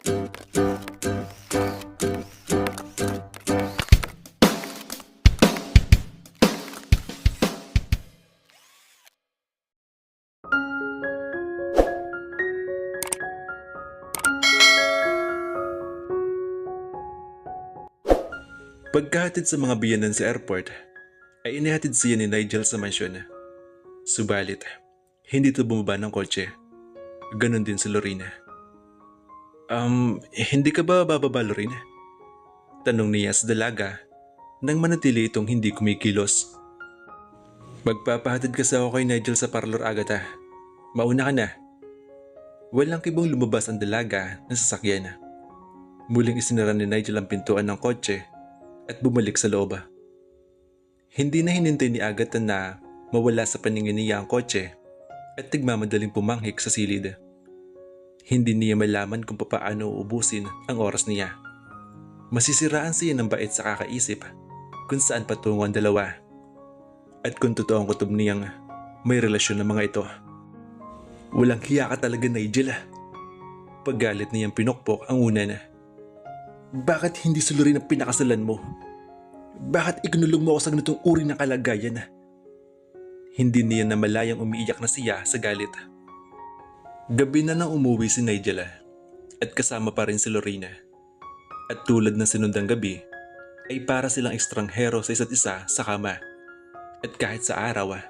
Pagkahatid sa mga biyanan sa airport, ay inihatid siya ni Nigel sa mansyon. Subalit, hindi ito bumaba ng kotse. Ganon din si Lorena. Hindi ka ba bababa, Lorena? Tanong niya sa dalaga nang manatili itong hindi kumikilos. Magpapahatid kasi ako kay Nigel sa parlor, Agatha. Mauna ka na. Walang kibong lumabas ang dalaga ng sasakyan. Muling isinara ni Nigel ang pintuan ng kotse at bumalik sa loob. Hindi na hinintay ni Agatha na mawala sa paningin niya ang kotse at nagmamadaling pumanghik sa silid. Hindi niya malaman kung paano uubusin ang oras niya. Masisiraan siya ng bait sa kakaisip kung saan patungo ang dalawa at kung totoo ang kutob niyang may relasyon ng mga ito. Walang hiya ka talaga, Nigel. Paggalit niyang pinokpok ang una na. Bakit hindi si Lorena ang pinakasalan mo? Bakit ikinulong mo ako sa ganitong uri ng kalagayan? Hindi niya namalayang umiiyak na siya sa galit. Gabi na nang umuwi si Nigel at kasama pa rin si Lorena. At tulad ng sinundang gabi, ay para silang ekstranghero sa isa't isa sa kama. At kahit sa araw,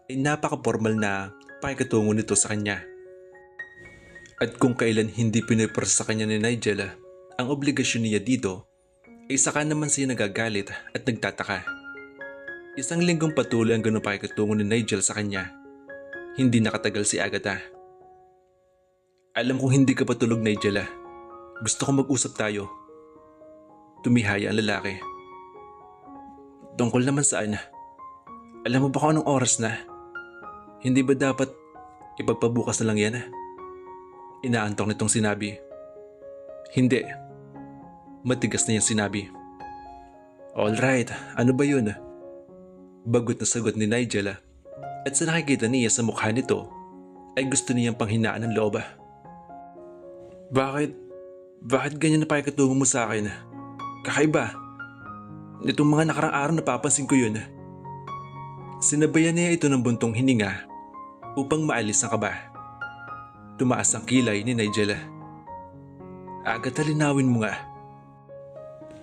ay napaka-formal na pakikatungo nito sa kanya. At kung kailan hindi pinipresa sa kanya ni Nigel ang obligasyon niya dito, ay saka naman siya nagagalit at nagtataka. Isang linggong patuloy ang ganun pakikatungo ni Nigel sa kanya. Hindi nakatagal si Agatha. Alam kong hindi ka patulog, Nigel. Gusto ko mag-usap tayo. Tumihaya ang lalaki. Tungkol naman saan? Alam mo ba kung anong oras na? Hindi ba dapat ipagpabukas na lang yan? Inaantok nitong sinabi. Hindi. Matigas na niyang sinabi. Alright, ano ba yun? Bagot na sagot ni Nigel at sa nakikita niya sa mukha nito ay gusto niyang panghinaan ng loob. Bakit ganyan na pakikatungo mo sa akin? Kakaiba. Nitong mga nakarang araw napapansin ko yun. Sinabayan niya ito ng buntong hininga upang maalis ang kaba. Tumaas ang kilay ni Nigel. Agatha, linawin mo nga.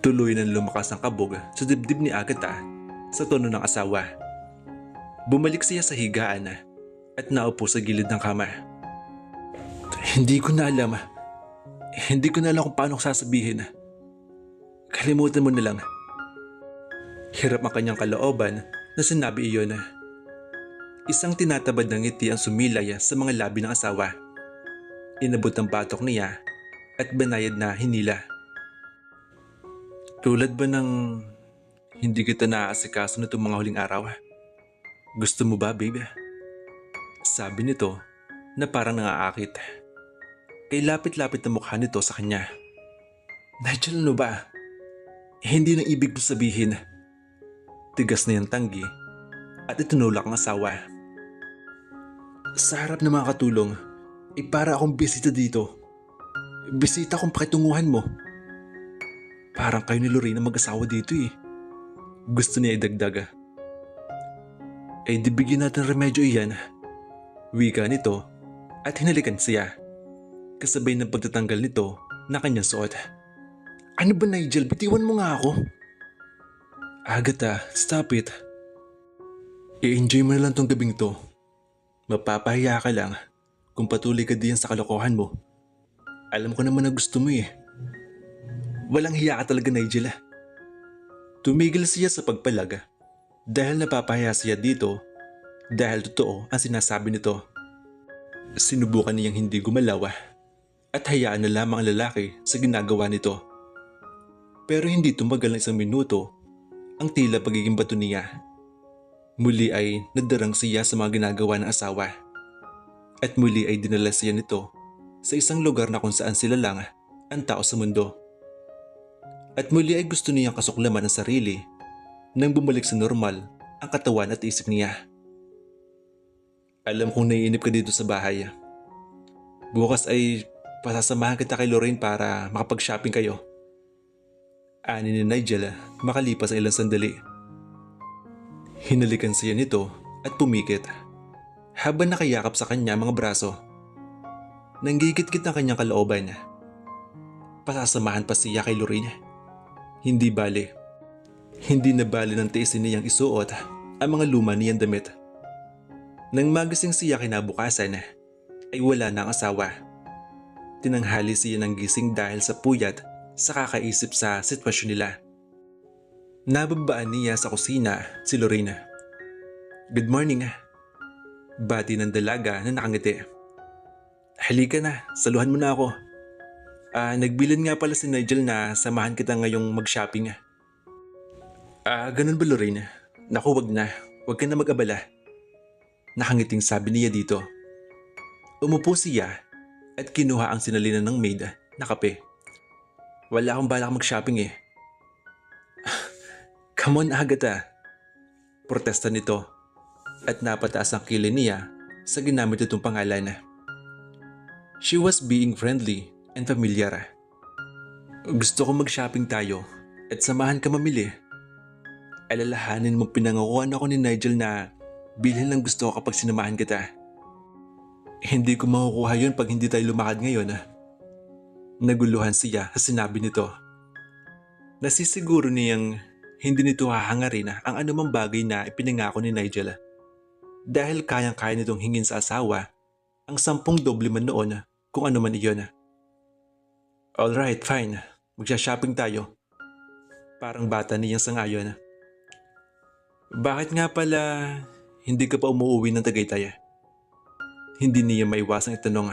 Tuloy nang lumakas ang kabog sa dibdib ni Agatha sa tono ng asawa. Bumalik siya sa higaan at naupo sa gilid ng kama. Hindi ko na alam kung paano ko sasabihin. Kalimutan mo na lang. Hirap ang kanyang kalooban na sinabi iyon. Isang tinatabad ng ngiti ang sumilay sa mga labi ng asawa. Inabot ang batok niya at banayad na hinila. Tulad ba ng hindi kita naaasikaso nitong mga huling araw? Gusto mo ba, babe? Sabi nito na parang nangaakit. Kay lapit-lapit na mukha nito sa kanya. Nigel, ano ba? Hindi na ibig mo sabihin. Tigas na yung tanggi at itinulak ang asawa. Sa harap ng mga katulong, para akong bisita dito. Bisita kong pakitunguhan mo. Parang kayo ni Lorena mag-asawa dito eh. Gusto niya idagdag. Di bigyan natin remedyo iyan. Wika nito at hinalikan siya. Kasabay ng pagtatanggal nito na kanyang suot. Ano ba, Nigel? Bitiwan mo nga ako. Agatha, stop it. I-enjoy mo na lang tong gabing to. Mapapahiya ka lang kung patuloy ka diyan sa kalokohan mo. Alam ko naman na gusto mo eh. Walang hiya ka talaga, Nigel. Tumigil siya sa pagpalag dahil napapahiya siya dito dahil totoo ang sinasabi nito. Sinubukan niyang hindi gumalaw at hayaan na lamang ang lalaki sa ginagawa nito. Pero hindi tumagal ng isang minuto ang tila pagiging bato niya. Muli ay nadarang siya sa mga ginagawa ng asawa at muli ay dinala siya nito sa isang lugar na kung saan sila lang ang tao sa mundo. At muli ay gusto niyang kasuklaman ang sarili nang bumalik sa normal ang katawan at isip niya. Alam kong naiinip ka dito sa bahay. Bukas ay Pasasamahan kita kay Lorraine para makapag-shopping kayo. Ani ni Nigel makalipas ang ilang sandali. Hinalikan siya nito at pumikit habang nakayakap sa kanya mga braso. Nanggigit-git ang kanyang kalooban. Pasasamahan pa siya kay Lorraine. Hindi bali. Hindi na bali ng tiisin niyang isuot ang mga luma niyang damit. Nang magising siya kinabukasan ay wala na ang asawa. Tinanghali siya ng gising dahil sa puyat sa kakaisip sa sitwasyon nila. Nababaan niya sa kusina si Lorraine. "Good morning." Bati ng dalaga na nakangiti. "Halika na, saluhan mo na ako. Nagbilan nga pala si Nigel na samahan kita ngayong mag-shopping." Ganun ba Lorraine? Naku, wag na. Wag ka na mag-abala." Nakangiting sabi niya dito. Umupo siya at kinuha ang sinalinan ng maid na kape. "Wala akong balak mag-shopping eh." "Come on Agatha." Protesta nito at napataas ang kilay niya sa ginamit itong pangalan. She was being friendly and familiar. "Gusto ko mag-shopping tayo at samahan ka mamili. Alalahanin mo pinangakuan ako ni Nigel na bilhin lang gusto ko kapag sinamahan kita. Hindi ko makukuha yun pag hindi tayo lumakad ngayon." Naguluhan siya sa sinabi nito. Nasisiguro niyang hindi nito hahangarin ang anumang bagay na ipinangako ni Nigel. Dahil kayang-kaya nitong hingin sa asawa ang 10 doble man noon kung ano man iyon. "Alright, fine. Magsha-shopping tayo." Parang bata niyang sangayon. "Bakit nga pala hindi ka pa umuwi ng Tagaytay?" Hindi niya maiwasang itanong.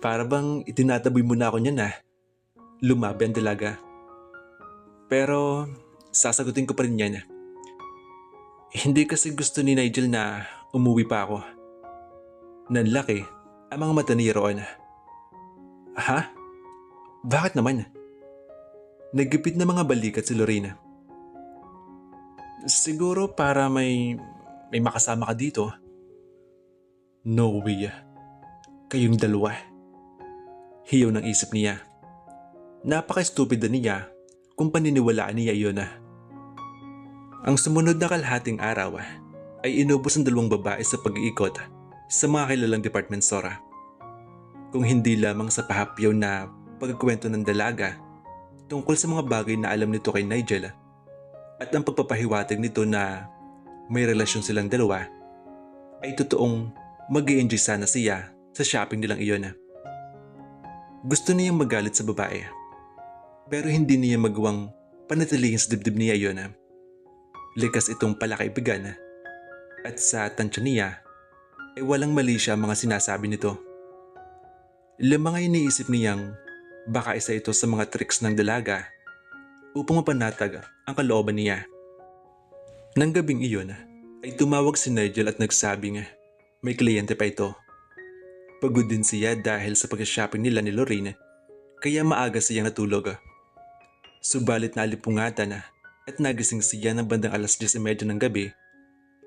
Para bang itinataboy mo na ako niyan Lumabi ang dalaga. "Pero sasagutin ko pa rin yan. Hindi kasi gusto ni Nigel na umuwi pa ako." Nanlaki ang mga mata ni roon. "Ha? Bakit naman?" Naggipit na mga balikat si Lorraine. "Siguro para may makasama ka dito." "No way. Kayong dalawa." Hiyaw ng isip niya. Napaka-stupid na niya kung paniniwalaan niya iyon. Ang sumunod na kalahating araw ay inubos ng dalawang babae sa pag-iikot sa mga kilalang department store. Kung hindi lamang sa pahapyaw na pagkukwento ng dalaga tungkol sa mga bagay na alam nito kay Nigel at ang pagpapahiwatig nito na may relasyon silang dalawa, ay totoong mag-i-enjoy sana siya sa shopping nilang iyon. Gusto niyang magalit sa babae, pero hindi niya magawang panatilihin sa dibdib niya iyon. Likas itong palakaibigan at sa tansya niya ay walang mali siya mga sinasabi nito. Lamang ay iniisip niyang baka isa ito sa mga tricks ng dalaga upang mapanatag ang kalooban niya. Nang gabing iyon ay tumawag si Nigel at nagsabing may kliyente pa ito. Pagod din siya dahil sa pag-shopping nila ni Lorraine kaya maaga siyang natulog. Subalit nalipungatan at nagising siya ng bandang 10:30 ng gabi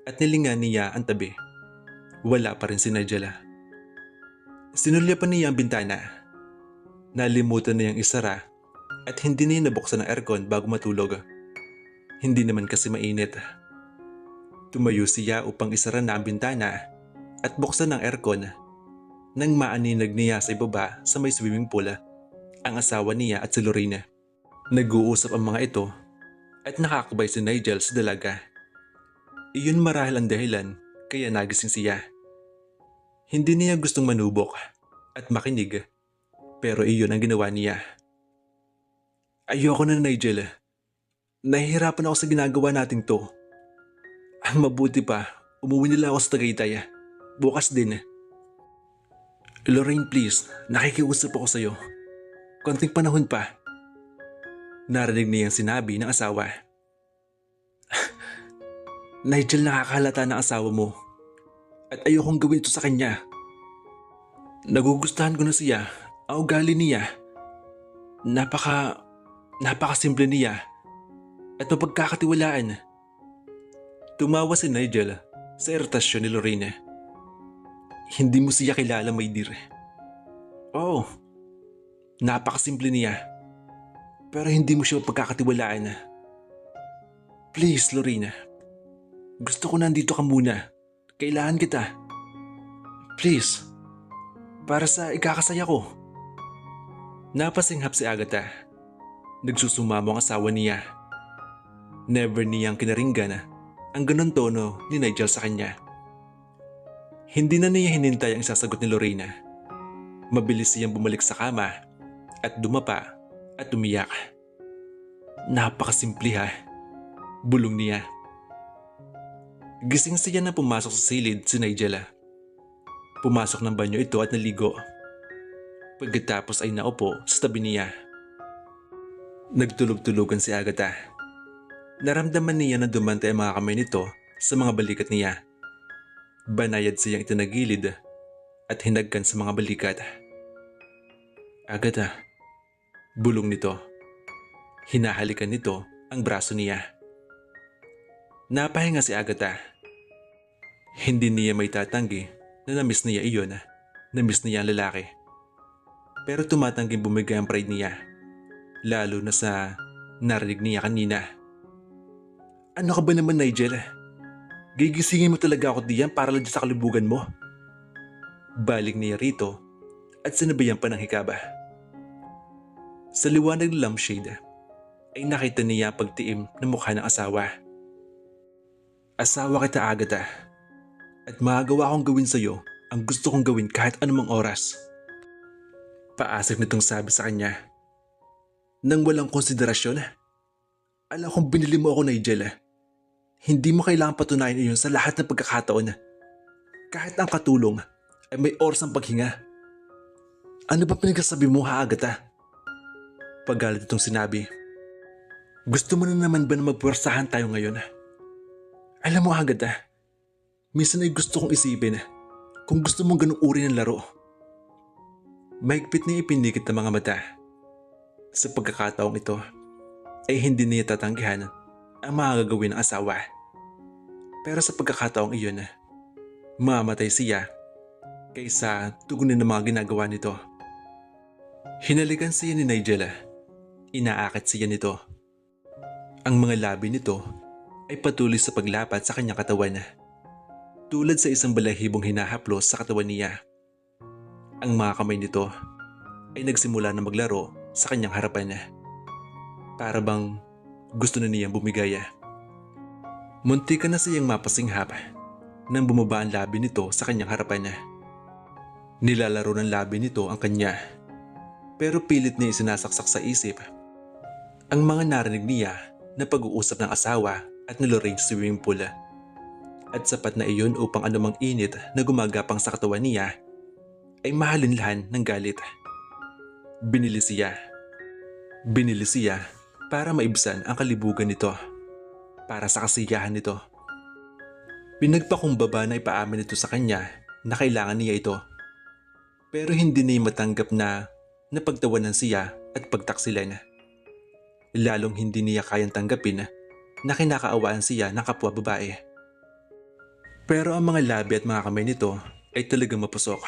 at nilingan niya ang tabi. Wala pa rin si Nigel. Sinulyapan niya ang bintana. Nalimutan niyang isara at hindi niya nabuksan ang aircon bago matulog. Hindi naman kasi mainit. Tumayo siya upang isara na ang bintana at buksan ang aircon nang maaninag niya sa ibaba sa may swimming pool ang asawa niya at si Lorraine. Nag-uusap ang mga ito at nakakabay si Nigel sa dalaga. Iyon marahil ang dahilan kaya nagising siya. Hindi niya gustong manubok at makinig, pero iyon ang ginawa niya. "Ayoko na Nigel. Nahihirapan ako sa ginagawa nating to. Ang mabuti pa, umuwi nila ako sa Tagaytay. Bukas din." "Lorraine please, nakikiusap ako sa'yo. Konting panahon pa." Narinig niyang sinabi ng asawa. "Nigel, nakakahalata ng asawa mo at ayokong gawin ito sa kanya. Nagugustuhan ko na siya, ang ugali niya. Napakasimple niya at Hindi mo siya kilala, my dear. Oo, napakasimple niya. Pero hindi mo siya pagkakatiwalaan. Please, Lorena. Gusto ko nandito ka muna. Kailangan kita. Please. Para sa ikakasaya ko. Napasinghap si Agatha. Nagsusumamo ang asawa niya. Never niyang kinaringgan ang ganun tono ni Nigel sa kanya. Hindi na niya hinintay ang isasagot ni Lorena. Mabilis siyang bumalik sa kama at dumapa at umiyak. Napakasimple ha. Bulong niya. Gising siya na pumasok sa silid si Nigel. Pumasok ng banyo ito at naligo. Pagkatapos ay naupo sa tabi niya. Nagtulog-tulugan si Agatha. Naramdaman niya na dumantay ang mga kamay nito sa mga balikat niya. Banayad siyang itinagilid at hinagkan sa mga balikat. Agatha, bulong nito. Hinahalikan nito ang braso niya. Napahinga si Agatha. Hindi niya may tatanggi na namiss niya iyon. Namiss niya ang lalaki. Pero tumatangging bumigay ang pride niya. Lalo na sa narinig niya kanina. Ano ka ba naman, Nigel? Gigisingin mo talaga ako diyan para lang sa kalibugan mo. Balik niya rito at sinabayan pa ng hikaba. Sa liwanag ng lampshade ay nakita niya ang pagtiim ng mukha ng asawa. Asawa kita, Agatha, at magagawa kong gawin sa iyo ang gusto kong gawin kahit anumang oras. Paasik nitong sabi sa kanya. Nang walang konsiderasyon, alam kong binili mo ako, Nigel. Hindi mo kailangang patunayan iyon sa lahat ng pagkakataon. Kahit ang katulong ay may oras ng paghinga. Ano ba pinagsasabi mo, ha, Agatha? Pagalit itong sinabi. Gusto mo na naman ba na magpuwersahan tayo ngayon? Alam mo, Agatha, minsan ay gusto kong isipin kung gusto mong ganung uri ng laro. Mahigpit niya ipinikit ng mga mata. Sa pagkakataong ito ay hindi niya tatanggihan ang mga gagawin ng asawa. Pero sa pagkakataong iyon, mamatay siya kaysa tugunin ng mga ginagawa nito. Hinalikan siya ni Nigel. Inaakit siya nito. Ang mga labi nito ay patuloy sa paglapat sa kanyang katawan. Tulad sa isang balahibong hinahaplos sa katawan niya. Ang mga kamay nito ay nagsimula na maglaro sa kanyang harapan. Para bang gusto na niyang bumigaya. Muntikan na siyang mapasinghap nang bumaba ang labi nito sa kanyang harapan. Nilalaro ng labi nito ang kanya. Pero pilit niya isinasaksak sa isip ang mga narinig niya na pag-uusap ng asawa at ni Lorraine sa swimming pool. At sapat na iyon upang anumang init na gumagapang sa katawan niya ay mahalinlahan ng galit. Binili siya para maibsan ang kalibugan nito. Para sa kasiyahan nito. Pinagpakumbaba na ipaamin ito sa kanya na kailangan niya ito. Pero hindi niya matanggap na napagtawanan siya at pagtaksilan. Lalong hindi niya kayang tanggapin na kinakaawaan siya ng kapwa babae. Pero ang mga labi at mga kamay nito ay talagang mapusok.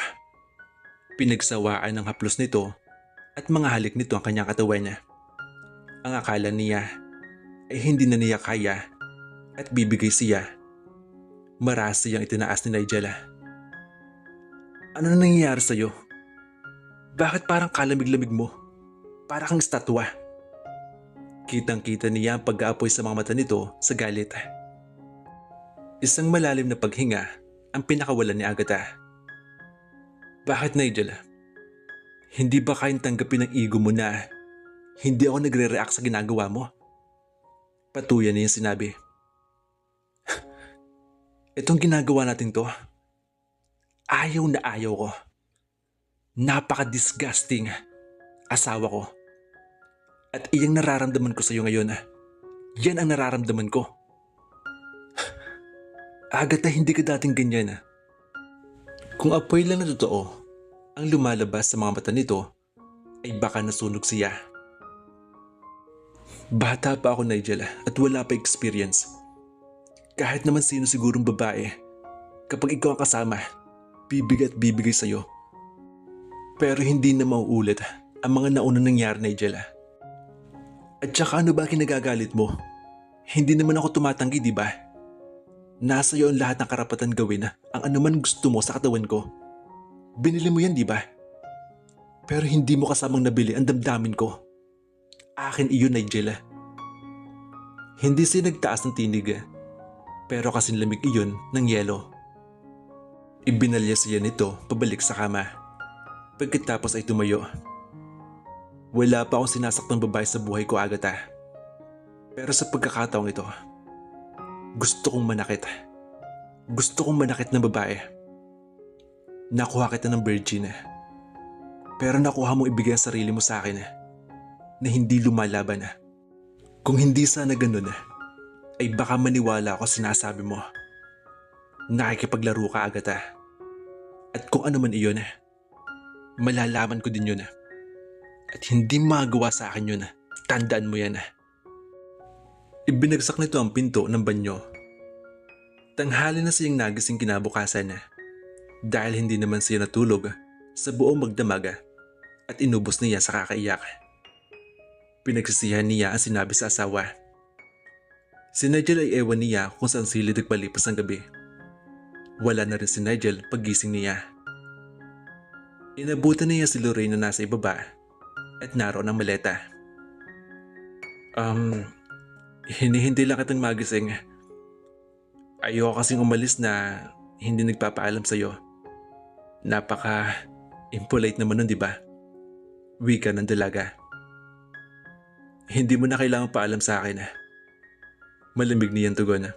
Pinagsawaan ng haplos nito at mga halik nito ang kanyang katawan. Ang akala niya ay hindi na niya kaya at bibigay siya. Maras siyang itinaas ni Nigel. Ano na nangyayari sa'yo? Bakit parang kalamig-lamig mo? Para kang estatwa. Kitang-kita niya ang pag-aapoy sa mga mata nito sa galit. Isang malalim na paghinga ang pinakawalan ni Agatha. Bakit, Nigel? Hindi ba kayang tanggapin ng ego mo na hindi ako nagre-react sa ginagawa mo? Patuyan niya sinabi. Itong ginagawa natin to, ayaw na ayaw ko. Napaka-disgusting asawa ko. At iyang nararamdaman ko sa iyo ngayon. Yan ang nararamdaman ko. Agatha, hindi ka dating ganyan. Kung apoy lang na totoo ang lumalabas sa mga mata nito, ay baka nasunog siya. Bata pa ako, Nigel, at wala pa experience. Kahit naman sino sigurong babae, kapag ikaw ang kasama, bibigay at bibigay sa'yo. Pero hindi na mauulit ang mga naunang nangyari, Nigel. At saka ano ba kinagagalit mo? Hindi naman ako tumatanggi, di ba? Nasa iyo ang lahat ng karapatan gawin ang anuman gusto mo sa katawan ko. Binili mo yan, di ba? Pero hindi mo kasamang nabili ang damdamin ko. Akin iyon, Nigel. Hindi siya nagtaas ng tinig, pero kasing lamig iyon ng yelo. Ibinalya siya nito pabalik sa kama. Pagkatapos ay tumayo. Wala pa akong sinasaktang babae sa buhay ko, Agatha. Pero sa pagkakataong ito, gusto kong manakit. Gusto kong manakit ng babae. Nakuha kita ng virgin. Pero nakuha mong ibigay ang sarili mo sa akin na hindi lumalaban. Kung hindi sana ganun, ay baka maniwala ako sinasabi mo. Nakikipaglaro ka, Agatha. At kung ano man iyon, malalaman ko din yun. At hindi magawa sa akin yun. Tandaan mo yan. Ibinagsak nito ang pinto ng banyo. Tanghali na siyang nagising kinabukasan dahil hindi naman siya natulog sa buong magdamag at inubos niya sa kakaiyak. Pinagsisihan niya ang sinabi sa asawa. Si Nigel ay ewan niya kung saan sila nagpalipas ang gabi. Wala na rin si Nigel paggising niya. Inabutan niya si Lorraine na nasa ibaba at naroon ang maleta. Hinihintay lang kitang magising. Ayoko kasing umalis na hindi nagpapaalam sa'yo. Napaka-impolite naman nun, di ba? Wika ng dalaga. Hindi mo na kailangang paalam sa akin. Malamig niyang tugon.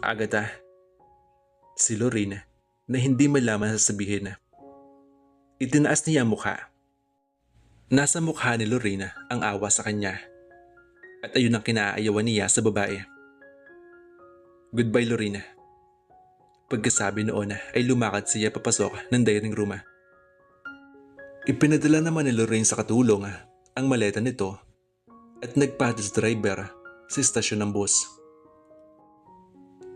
Agatha. Si Lorraine na hindi malaman sasabihin. Itinaas niya ang mukha. Nasa mukha ni Lorraine ang awa sa kanya. At ayun ang kinaayawan niya sa babae. Goodbye, Lorraine. Pagkasabi noon ay lumakad siya papasok ng dining room. Ipinadala naman ni Lorraine sa katulong ang maleta nito at nagpahatid sa driver sa istasyon ng bus.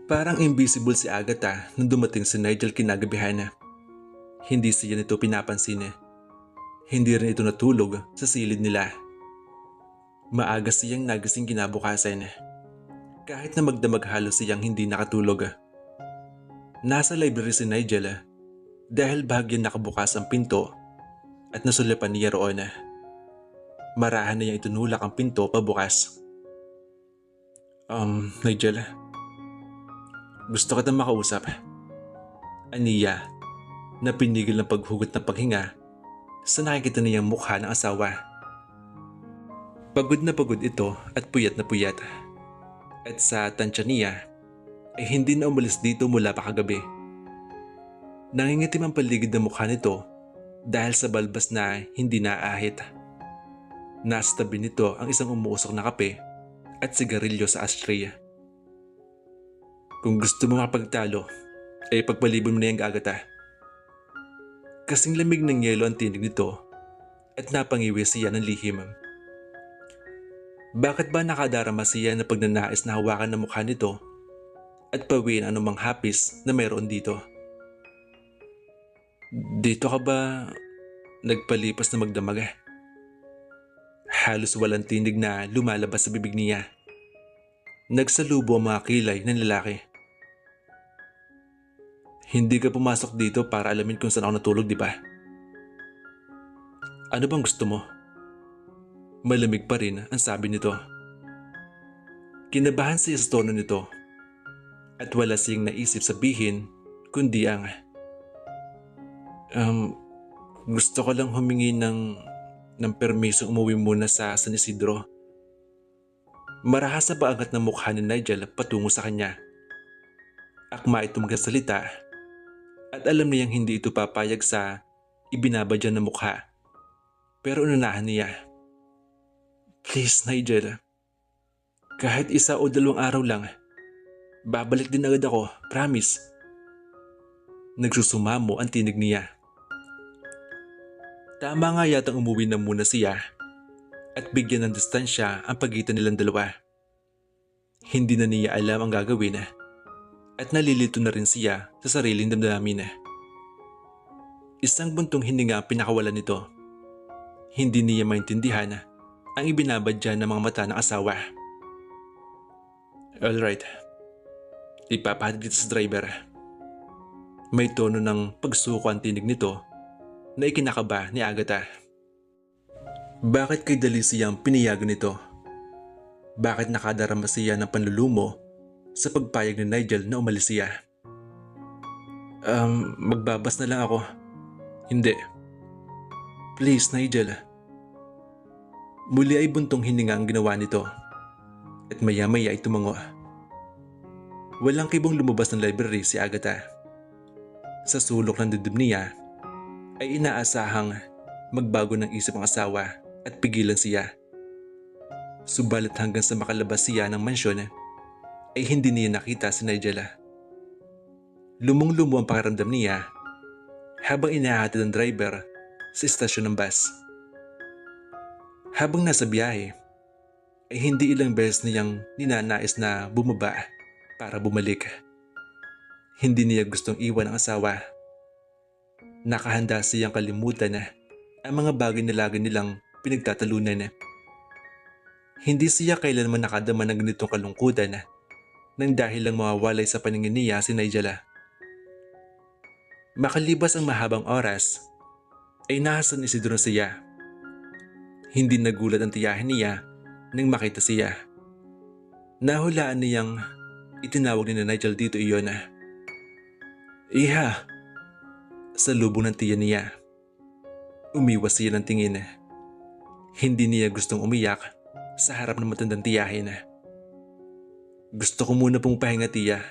Parang invisible si Agatha nung dumating si Nigel kinagabihan. Hindi siya nito pinapansin. Hindi rin ito natulog sa silid nila. Maaga siyang nagising kinabukasan. Kahit na magdamag halos siyang hindi nakatulog. Nasa library si Nigel dahil bahagyan nakabukas ang pinto at nasulapan niya roon. Marahan na niyang itunulak ang pinto pabukas. Nigel, gusto kitang makausap. Aniya na pinigil ng paghugot ng paghinga sa nakikita niyang mukha ng asawa. Pagod na pagod ito at puyat na puyat. At sa tansya niya ay hindi na umalis dito mula pa kagabi. Nangingitim ang paligid ng mukha nito dahil sa balbas na hindi naaahit. Nasa tabi nito ang isang umuusok na kape at sigarilyo sa ashtray. Kung gusto mo mapagtalo, ay pagpalibon mo na yung Agatha. Kasing lamig ng yelo ang tinig nito at napangiwi siya ng lihim. Bakit ba nakadarama siya na pagnanais na hawakan ng mukha nito at pawiin anumang hapis na mayroon dito? Dito ka ba nagpalipas na magdamag? Halos walang tinig na lumalabas sa bibig niya. Nagsalubo ang mga kilay ng lalaki. Hindi ka pumasok dito para alamin kung saan ako natulog, di ba? Ano bang gusto mo? Malamig pa rin ang sabi nito. Kinabahan siya sa tono nito at wala siyang naisip sabihin kundi ang gusto ko lang humingi ng permiso umuwi muna sa San Isidro. Marahas na paangat ng mukha ni Nigel patungo sa kanya. Akma itong magsalita at alam niyang hindi ito papayag sa ibinabadya ng mukha. Pero unahan niya. Please, Nigel. Kahit 1 o 2 araw lang, babalik din agad ako, promise. Nagsusumamo ang tinig niya. Tama nga yatang umuwi na muna siya at bigyan ng distansya ang pagitan nilang dalawa. Hindi na niya alam ang gagawin at nalilito na rin siya sa sariling damdamin. Isang buntong hininga ang pinakawalan nito. Hindi niya maintindihan ang ibinabadya ng mga mata ng asawa. Alright, ipapahatid kita sa driver. May tono ng pagsuko ang tinig nito na ikinakaba ni Agatha. Bakit kay Dali siyang piniyagan nito? Bakit nakadarama siya ng panlulumo sa pagpayag ni Nigel na umalis siya? Magbabas na lang ako. Hindi. Please, Nigel. Muli ay buntong hininga ang ginawa nito at maya-maya ay tumango. Walang kibong lumabas ng library si Agatha. Sa sulok ng dibdib niya ay inaasahang magbago ng isip ang asawa at pigilan siya. Subalit hanggang sa makalabas siya ng mansyon ay hindi niya nakita si Nigel. Lumong-lumo ang pakiramdam niya habang inahatid ng driver sa istasyon ng bus. Habang nasa biyahe ay hindi ilang beses niyang ninanais na bumaba para bumalik. Hindi niya gustong iwan ang asawa. Nakahanda siyang kalimutan ang mga bagay na lagi nilang pinagtatalunan. Hindi siya kailanman nakadama ng ganitong kalungkutan nang dahil lang mawawalay sa paningin niya si Nigel. Makalibas ang mahabang oras ay nasa San Isidro siya. Hindi nagulat ang tiyahin niya nang makita siya. Nahulaan niyang itinawag ni Nigel dito iyon. Iha! Sa lubong ng tiya niya. Umiwas siya ng tingin. Hindi niya gustong umiyak sa harap ng matandang tiyahin. Gusto ko muna pong pahinga, tiya.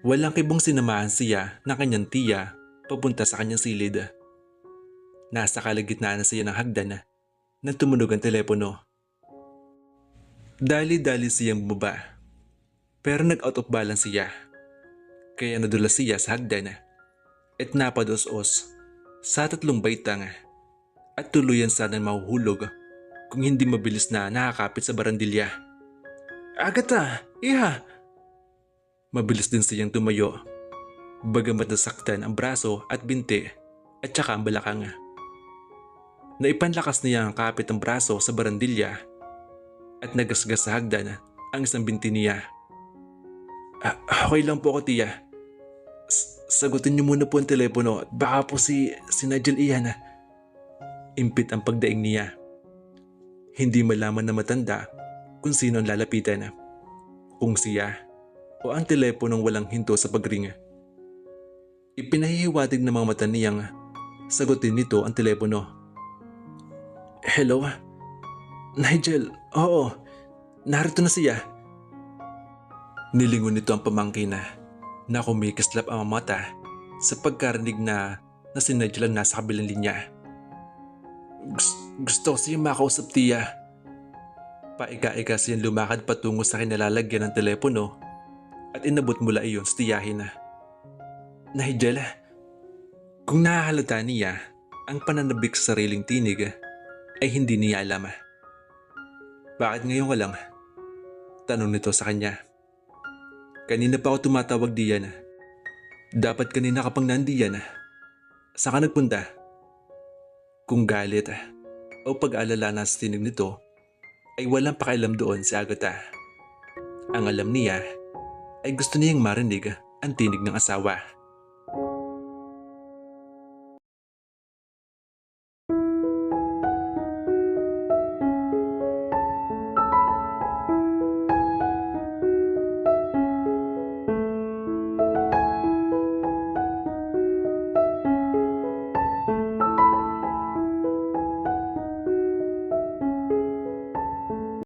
Walang kibong sinamahan siya ng kanyang tiya papunta sa kanyang silid. Nasa kalagitnaan na siya ng hagdan nang tumunog ang telepono. Dali-dali siyang bumaba pero nag-out of balance siya. Kaya nadulas siya sa hagdan at napados-os sa 3 baitang at tuluyan sanang mahuhulog kung hindi mabilis na nakakapit sa barandilya. Agatha! Iha! Mabilis din siyang tumayo, bagamat nasaktan ang braso at binti at saka ang balakang. Naipanlakas niya ang kapit ng braso sa barandilya at nagasgas sa hagdan ang isang binti niya. Okay lang po ako, tiya. Sagutin niyo muna po ang telepono at baka po si Nigel iyan. Impit ang pagdaing niya. Hindi malaman na matanda kung sino ang lalapitan. Kung siya o ang teleponong walang hinto sa pagring. Ipinahihiwatig ng mga mata niyang sagutin nito ang telepono. Hello? Nigel, oo. Narito na siya. Nilingon nito ang pamangkin na kumikislap ang mata sa pagkarinig na si Nigel ang nasa kabilang linya. Gusto ko siya makausap, tiya. Paika-ika siyang lumakad patungo sa kinalalagyan ng telepono at inabot mula iyon sa tiyahin. Nigel, kung nahahalata niya ang pananabik sa sariling tinig ay hindi niya alam. Bakit ngayon ka lang? Tanong nito sa kanya. Kanina pa ako tumatawag diyan. Dapat kanina ka pang nandiyan. Saan ka nagpunta? Kung galit o pag-alala na sa tinig nito ay walang pakialam doon si Agatha. Ang alam niya ay gusto niyang marinig ang tinig ng asawa.